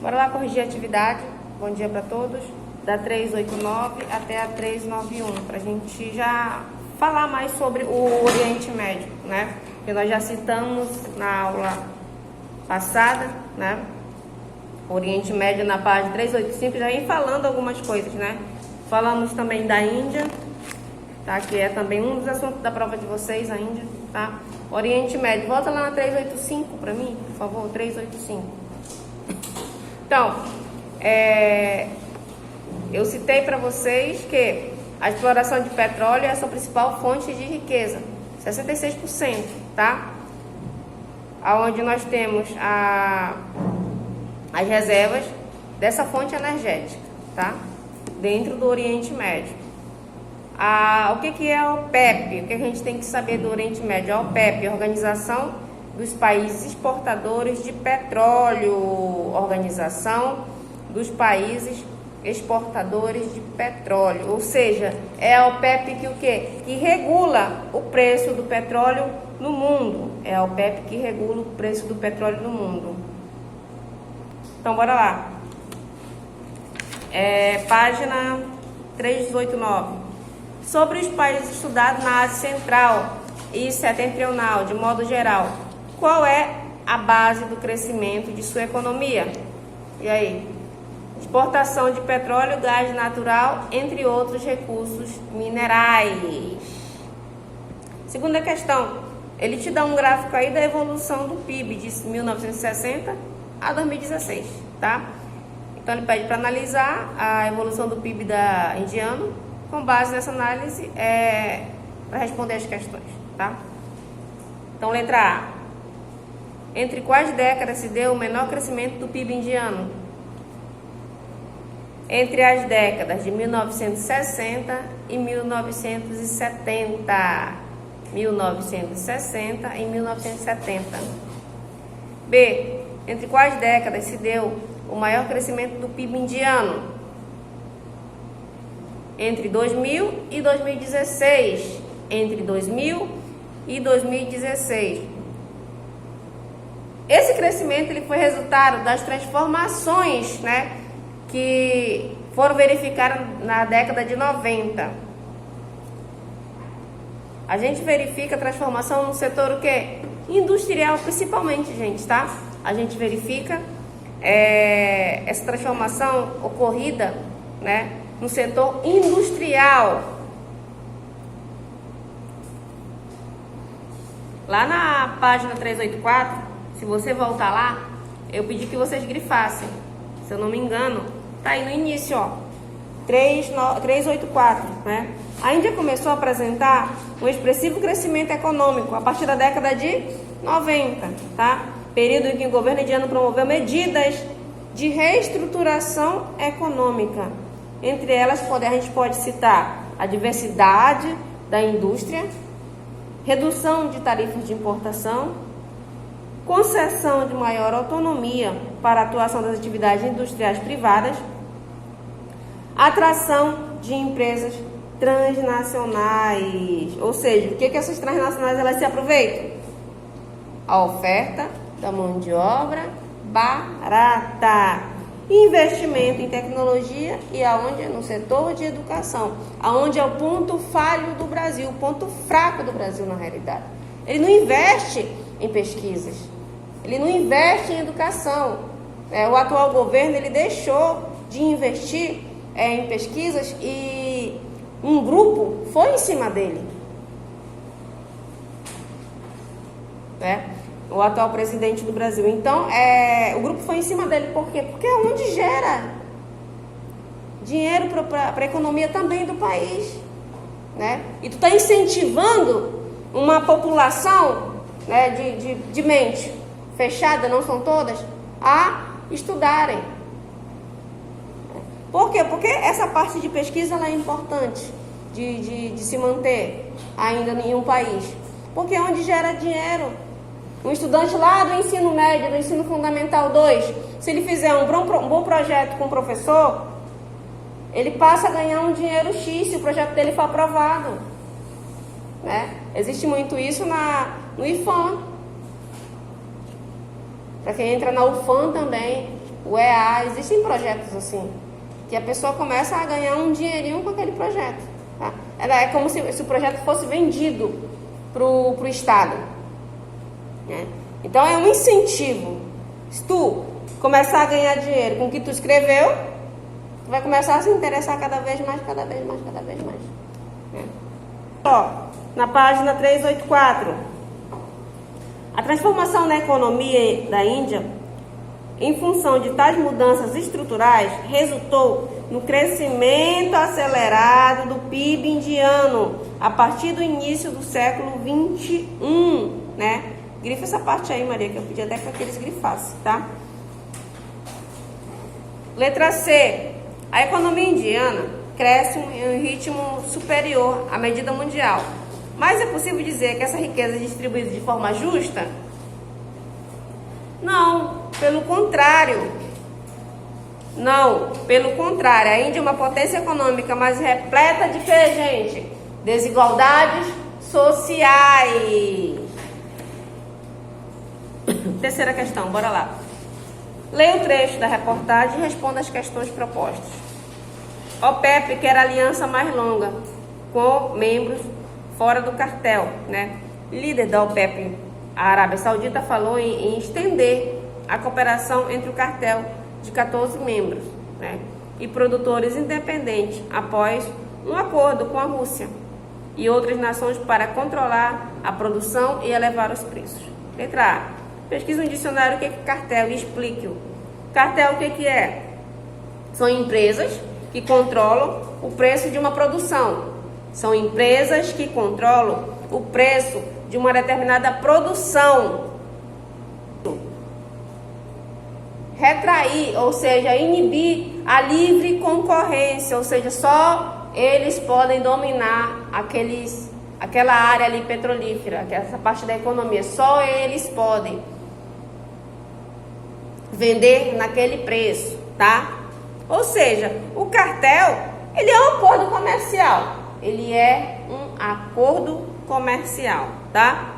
Bora lá corrigir a atividade. Bom dia para todos. Da 389 até a 391, para a gente já falar mais sobre o Oriente Médio, né? Que nós já citamos na aula passada, né? O Oriente Médio na página 385 já vem falando algumas coisas, né? Falamos também da Índia, tá? Que é também um dos assuntos da prova de vocês, a Índia, tá? Oriente Médio, volta lá na 385 para mim, por favor, 385. Então, eu citei para vocês que a exploração de petróleo é a sua principal fonte de riqueza, 66%, tá? Aonde nós temos as reservas dessa fonte energética, tá? Dentro do Oriente Médio. O que é a OPEP? O que a gente tem que saber do Oriente Médio? A OPEP, Organização dos Países Exportadores de Petróleo, Organização dos Países Exportadores de Petróleo, ou seja, é a OPEP que o quê? Que regula o preço do petróleo no mundo. É a OPEP que regula o preço do petróleo no mundo. Então, bora lá. Página 389. Sobre os países estudados na Ásia Central e Setentrional, de modo geral, qual é a base do crescimento de sua economia? E aí? Exportação de petróleo, gás natural, entre outros recursos minerais. Segunda questão, ele te dá um gráfico aí da evolução do PIB de 1960 a 2016, tá? Então ele pede para analisar a evolução do PIB indiano. Com base nessa análise, para responder as questões, tá? Então, letra A. Entre quais décadas se deu o menor crescimento do PIB indiano? Entre as décadas de 1960 e 1970. 1960 e 1970. B. Entre quais décadas se deu o maior crescimento do PIB indiano? Entre 2000 e 2016. Entre 2000 e 2016. Esse crescimento ele foi resultado das transformações, né, que foram verificadas na década de 90. A gente verifica a transformação no setor o quê? Industrial, principalmente, gente, tá? A gente verifica essa transformação ocorrida, né, no setor industrial. Lá na página 384, se você voltar lá, eu pedi que vocês grifassem. Se eu não me engano, tá aí no início, ó. 384, né? A Índia começou a apresentar um expressivo crescimento econômico a partir da década de 90, tá? Período em que o governo indiano promoveu medidas de reestruturação econômica. Entre elas, a gente pode citar a diversidade da indústria, redução de tarifas de importação, concessão de maior autonomia para a atuação das atividades industriais privadas, atração de empresas transnacionais. Ou seja, o que essas transnacionais elas se aproveitam? A oferta da mão de obra barata. Investimento em tecnologia e aonde? No setor de educação, aonde é o ponto falho do Brasil, o ponto fraco do Brasil na realidade. Ele não investe em pesquisas, ele não investe em educação. O atual governo ele deixou de investir em pesquisas e um grupo foi em cima dele, né? O atual presidente do Brasil. Então, o grupo foi em cima dele. Por quê? Porque é onde gera dinheiro para a economia também do país, né? E tu está incentivando uma população, né, de mente fechada, não são todas, a estudarem. Por quê? Porque essa parte de pesquisa ela é importante de se manter ainda em um país. Porque é onde gera dinheiro. Um estudante lá do ensino médio, do ensino fundamental 2, se ele fizer um bom projeto com o professor, ele passa a ganhar um dinheiro X se o projeto dele for aprovado, né? Existe muito isso no IFAM. Para quem entra na UFAM também, o EA, existem projetos assim, que a pessoa começa a ganhar um dinheirinho com aquele projeto, tá? É como se o projeto fosse vendido pro Estado, né? Então é um incentivo. Se tu começar a ganhar dinheiro com o que tu escreveu, tu vai começar a se interessar cada vez mais, cada vez mais, cada vez mais, né? Ó, na página 384, a transformação da economia da Índia, em função de tais mudanças estruturais, resultou no crescimento acelerado do PIB indiano a partir do início do século 21, né? Grifa essa parte aí, Maria, que eu pedi até que eles grifassem, tá? Letra C. A economia indiana cresce em um ritmo superior à medida mundial. Mas é possível dizer que essa riqueza é distribuída de forma justa? Não, pelo contrário. Não, pelo contrário. A Índia é uma potência econômica, mas repleta de quê, gente? Desigualdades sociais. Terceira questão, bora lá. Leia o trecho da reportagem e responda as questões propostas. OPEP quer a aliança mais longa com membros fora do cartel, né? Líder da OPEP, a Arábia Saudita, falou em estender a cooperação entre o cartel de 14 membros, né, e produtores independentes após um acordo com a Rússia e outras nações para controlar a produção e elevar os preços. Letra A. Pesquisa no dicionário o que é cartel e explique-o. Cartel o que é? São empresas que controlam o preço de uma produção. São empresas que controlam o preço de uma determinada produção. Retrair, ou seja, inibir a livre concorrência, ou seja, só eles podem dominar aquela área ali petrolífera, essa parte da economia, só eles podem vender naquele preço, tá? Ou seja, o cartel, ele é um acordo comercial, ele é um acordo comercial, tá?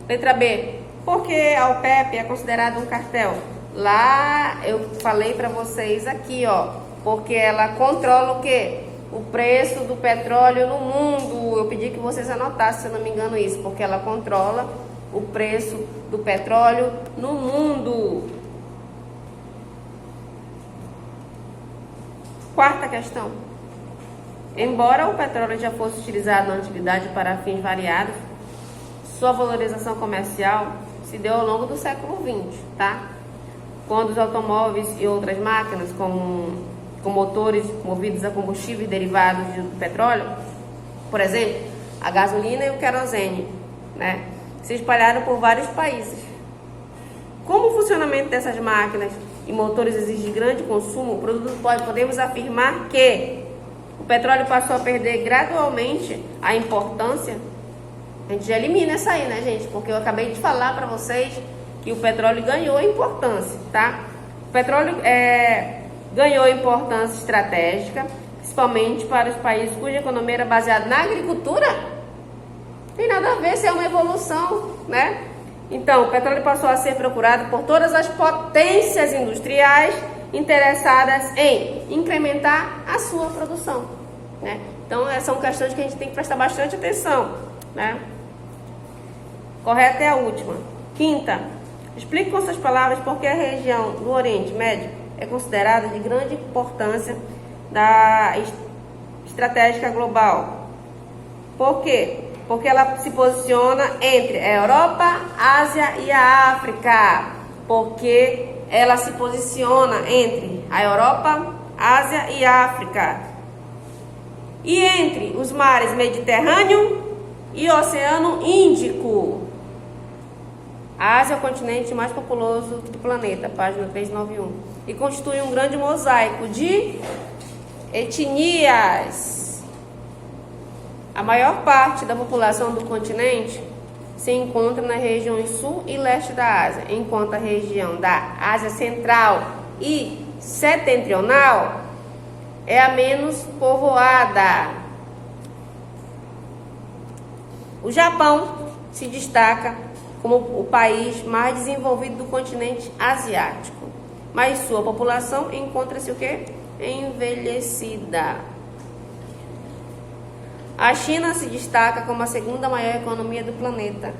Letra B. Por que a OPEP é considerada um cartel? Lá eu falei para vocês aqui, ó, porque ela controla o quê? O preço do petróleo no mundo. Eu pedi que vocês anotassem, se eu não me engano, isso, porque ela controla o preço do petróleo no mundo. Quarta questão. Embora o petróleo já fosse utilizado na antiguidade para fins variados, sua valorização comercial se deu ao longo do século XX, tá? Quando os automóveis e outras máquinas com motores movidos a combustíveis derivados do petróleo, por exemplo, a gasolina e o querosene, né, se espalharam por vários países. Como o funcionamento dessas máquinas e motores exige grande consumo, podemos afirmar que o petróleo passou a perder gradualmente a importância. A gente já elimina essa aí, né, gente? Porque eu acabei de falar para vocês que o petróleo ganhou importância, tá? O petróleo ganhou importância estratégica, principalmente para os países cuja economia era baseada na agricultura. Tem nada a ver se é uma evolução, né? Então, o petróleo passou a ser procurado por todas as potências industriais interessadas em incrementar a sua produção, né? Então, essas são questões que a gente tem que prestar bastante atenção, né? Correta é a última. Quinta, explique com suas palavras por que a região do Oriente Médio é considerada de grande importância da estratégica global. Por quê? Porque ela se posiciona entre a Europa, Ásia e a África. Porque ela se posiciona entre a Europa, Ásia e África. E entre os mares Mediterrâneo e Oceano Índico. A Ásia é o continente mais populoso do planeta, página 391. E constitui um grande mosaico de etnias. A maior parte da população do continente se encontra nas regiões sul e leste da Ásia, enquanto a região da Ásia Central e Setentrional é a menos povoada. O Japão se destaca como o país mais desenvolvido do continente asiático, mas sua população encontra-se o quê? Envelhecida. A China se destaca como a segunda maior economia do planeta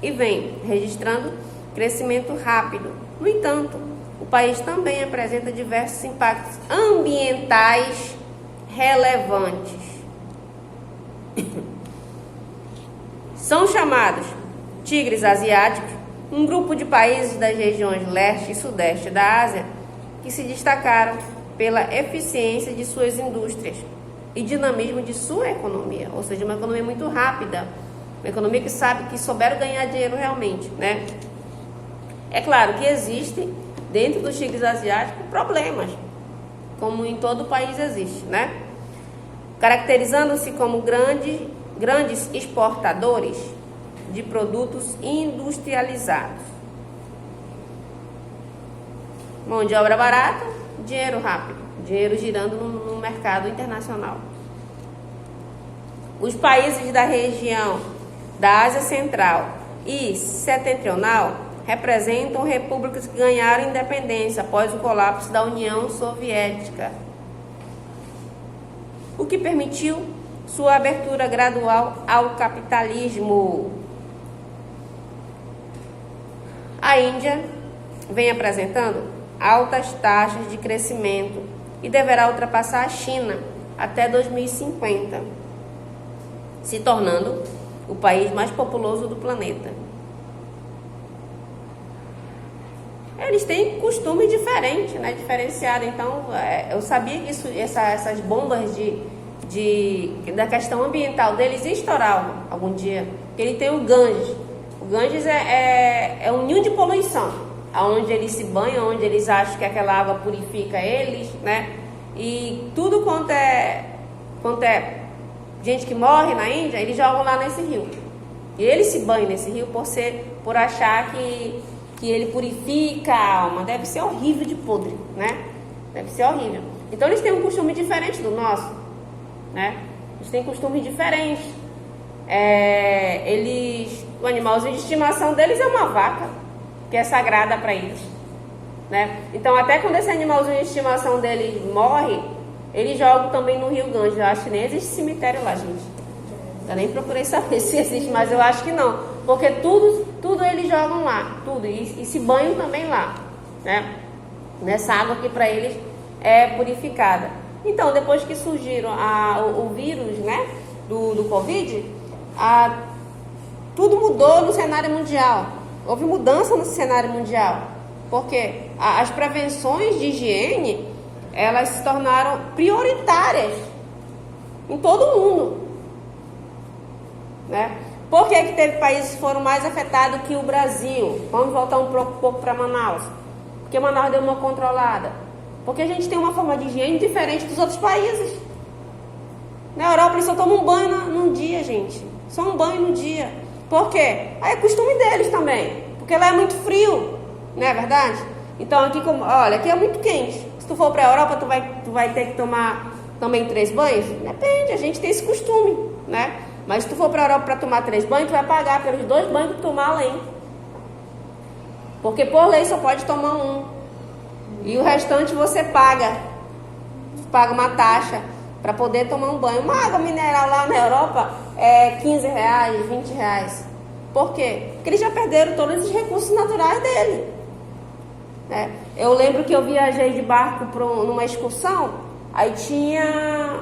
e vem registrando crescimento rápido. No entanto, o país também apresenta diversos impactos ambientais relevantes. São chamados tigres asiáticos, um grupo de países das regiões leste e sudeste da Ásia que se destacaram pela eficiência de suas indústrias e dinamismo de sua economia, ou seja, uma economia muito rápida, uma economia que sabe que souberam ganhar dinheiro realmente, né? É claro que existem dentro dos tigres asiáticos problemas, como em todo o país existe, né? Caracterizando-se como grandes exportadores de produtos industrializados. Mão de obra barata, dinheiro rápido, dinheiro girando no mercado internacional. Os países da região da Ásia Central e Setentrional representam repúblicas que ganharam independência após o colapso da União Soviética, o que permitiu sua abertura gradual ao capitalismo. A Índia vem apresentando altas taxas de crescimento e deverá ultrapassar a China até 2050, se tornando o país mais populoso do planeta. Eles têm costume diferente, né? Diferenciado. Então, eu sabia que essas bombas da questão ambiental deles ia estourar algum dia. Porque ele tem o Ganges. O Ganges é um ninho de poluição, onde eles se banham, onde eles acham que aquela água purifica eles, né? E tudo quanto é gente que morre na Índia, eles jogam lá nesse rio. E eles se banham nesse rio por achar que ele purifica a alma. Deve ser horrível de podre, né? Deve ser horrível. Então eles têm um costume diferente do nosso, né? Eles têm costume diferente. O animalzinho de estimação deles é uma vaca, que é sagrada para eles, né? Então até quando esse animalzinho de estimação deles morre, eles jogam também no rio Ganges. Eu acho que nem existe cemitério lá, gente. Eu nem procurei saber se existe, mas eu acho que não. Porque tudo eles jogam lá, tudo. E se banham também lá, né? Nessa água que para eles é purificada. Então, depois que surgiram o vírus, né, do Covid, tudo mudou no cenário mundial. Houve mudança no cenário mundial. Porque as prevenções de higiene, elas se tornaram prioritárias em todo mundo, né? Por que teve países que foram mais afetados que o Brasil? Vamos voltar um pouco para Manaus. Porque Manaus deu uma controlada. Porque a gente tem uma forma de higiene diferente dos outros países. Na Europa eles só tomam um banho num dia, gente. Só um banho no dia. Por quê? Aí é costume deles também. Porque lá é muito frio, não é verdade? Então aqui, olha, aqui é muito quente. Se tu for para a Europa, tu vai ter que tomar também 3 banhos? Depende, a gente tem esse costume, né? Mas se tu for para a Europa para tomar 3 banhos, tu vai pagar pelos 2 banhos que tu tomar além. Porque por lei só pode tomar 1. E o restante você paga. Tu paga uma taxa para poder tomar um banho. Uma água mineral lá na Europa é R$15, R$20. Por quê? Porque eles já perderam todos os recursos naturais dele, né? Eu lembro que eu viajei de barco numa excursão. Aí tinha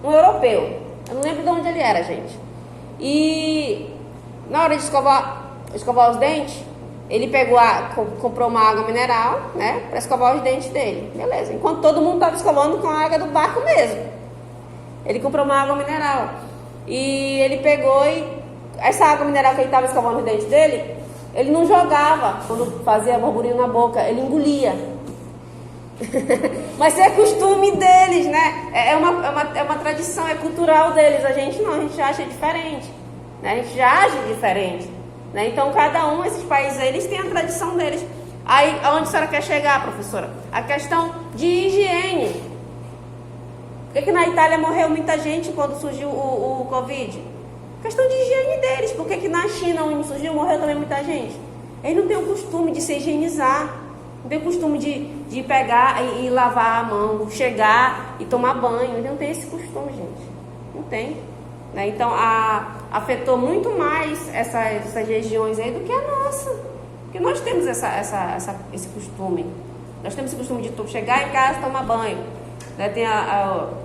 um europeu. Eu não lembro de onde ele era, gente. E na hora de escovar os dentes, ele comprou uma água mineral, né, para escovar os dentes dele. Beleza. Enquanto todo mundo estava escovando com a água do barco mesmo. Ele comprou uma água mineral. E ele pegou essa água mineral que ele estava escovando os dentes dele, ele não jogava quando fazia burburinho na boca, ele engolia. Mas é costume deles, né? É uma tradição, é cultural deles. A gente não, a gente acha diferente, né? A gente já age diferente, né? Então cada um, esses países, eles têm a tradição deles. Aí, aonde a senhora quer chegar, professora? A questão de higiene. Por que na Itália morreu muita gente quando surgiu o Covid? Questão de higiene deles. Por que na China, onde surgiu, morreu também muita gente? Eles não têm o costume de se higienizar. Não tem o costume de pegar e lavar a mão, chegar e tomar banho. Eles não tem esse costume, gente. Não tem. Né? Então, afetou muito mais essas regiões aí do que a nossa. Porque nós temos esse costume. Nós temos esse costume de chegar em casa e tomar banho. Né?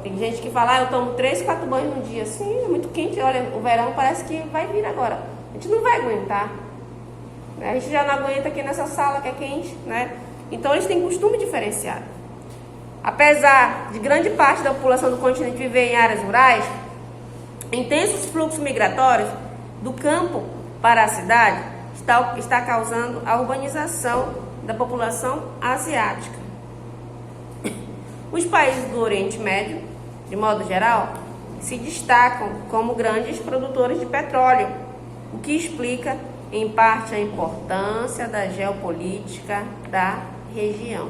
Tem gente que fala, eu tomo 3, 4 banhos no dia. Sim, é muito quente. Olha, o verão parece que vai vir agora. A gente não vai aguentar. A gente já não aguenta aqui nessa sala que é quente, né? Então eles têm costume diferenciado. Apesar de grande parte da população do continente viver em áreas rurais, intensos fluxos migratórios do campo para a cidade está causando a urbanização da população asiática. Os países do Oriente Médio, de modo geral, se destacam como grandes produtores de petróleo, o que explica em parte a importância da geopolítica da região.